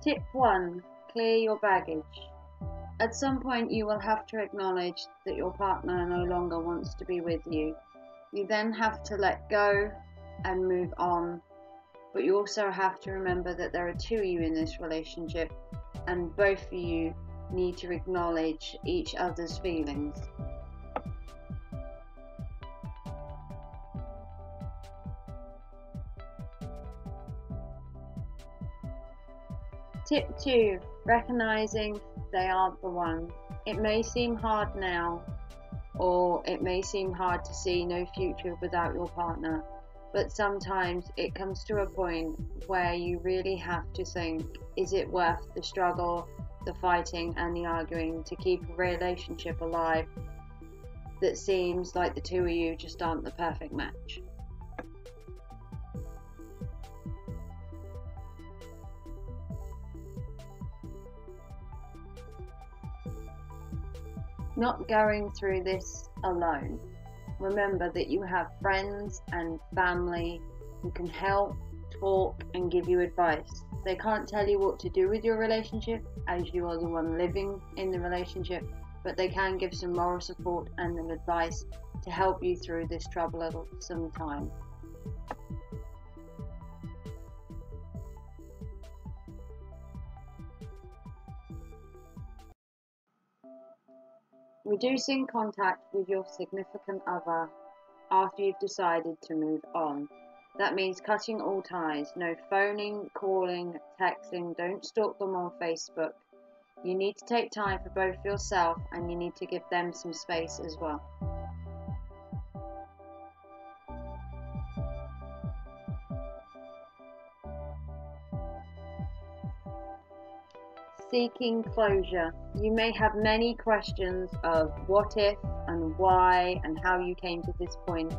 Tip 1. Clear your baggage. At some point you will have to acknowledge that your partner no longer wants to be with you. You then have to let go and move on, but you also have to remember that there are two of you in this relationship and both of you need to acknowledge each other's feelings. Tip 2. Recognizing they aren't the one. It may seem hard now, or it may seem hard to see no future without your partner, but sometimes it comes to a point where you really have to think, is it worth the struggle, the fighting and the arguing to keep a relationship alive that seems like the two of you just aren't the perfect match? Not going through this alone. Remember that you have friends and family who can help, talk and give you advice. They can't tell you what to do with your relationship as you are the one living in the relationship, but they can give some moral support and advice to help you through this troublesome time. Reducing contact with your significant other after you've decided to move on. That means cutting all ties, no phoning, calling, texting, don't stalk them on Facebook. You need to take time for both yourself and you need to give them some space as well. Seeking closure. You may have many questions of what if and why and how you came to this point.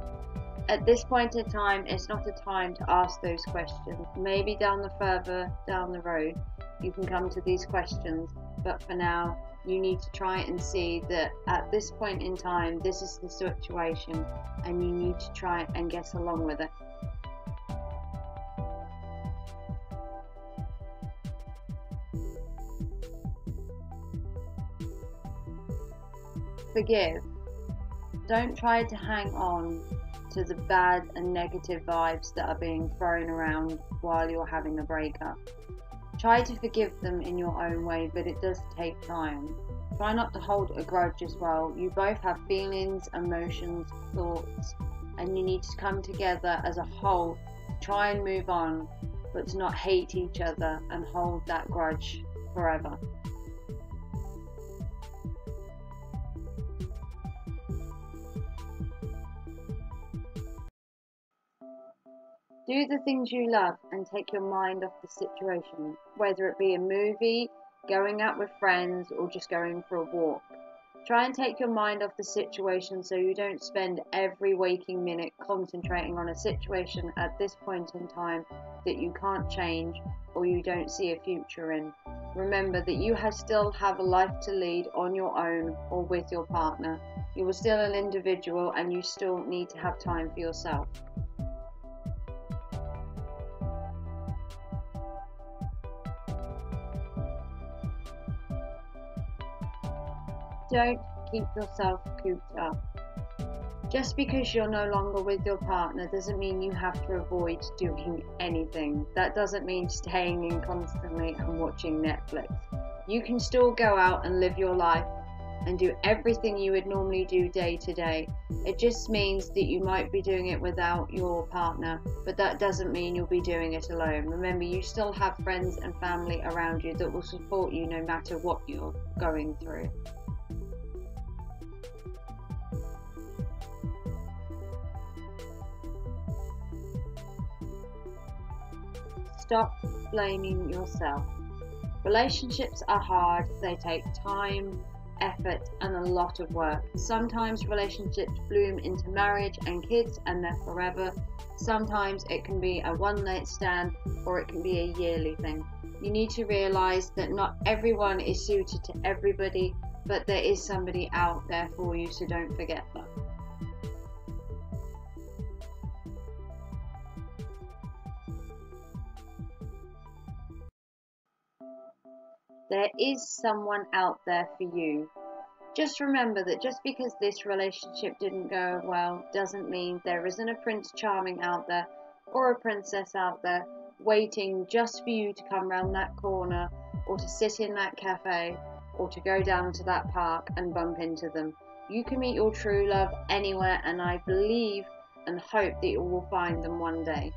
At this point in time, it's not a time to ask those questions. Maybe further down the road, you can come to these questions, but for now, you need to try and see that at this point in time, this is the situation, and you need to try and get along with it. Forgive. Don't try to hang on to the bad and negative vibes that are being thrown around while you're having a breakup. Try to forgive them in your own way, but it does take time. Try not to hold a grudge as well. You both have feelings, emotions, thoughts, and you need to come together as a whole, try and move on, but to not hate each other and hold that grudge forever. Do the things you love and take your mind off the situation, whether it be a movie, going out with friends, or just going for a walk. Try and take your mind off the situation so you don't spend every waking minute concentrating on a situation at this point in time that you can't change or you don't see a future in. Remember that you still have a life to lead on your own or with your partner. You are still an individual and you still need to have time for yourself. Don't keep yourself cooped up. Just because you're no longer with your partner doesn't mean you have to avoid doing anything. That doesn't mean staying in constantly and watching Netflix. You can still go out and live your life and do everything you would normally do day to day. It just means that you might be doing it without your partner, but that doesn't mean you'll be doing it alone. Remember, you still have friends and family around you that will support you no matter what you're going through. Stop blaming yourself. Relationships are hard, they take time, effort and a lot of work. Sometimes relationships bloom into marriage and kids and they're forever. Sometimes it can be a one night stand or it can be a yearly thing. You need to realize that not everyone is suited to everybody, but there is somebody out there for you, so don't forget that. There is someone out there for you. Just remember that just because this relationship didn't go well doesn't mean there isn't a Prince Charming out there or a princess out there waiting just for you to come round that corner, or to sit in that cafe, or to go down to that park and bump into them. You can meet your true love anywhere, and I believe and hope that you will find them one day.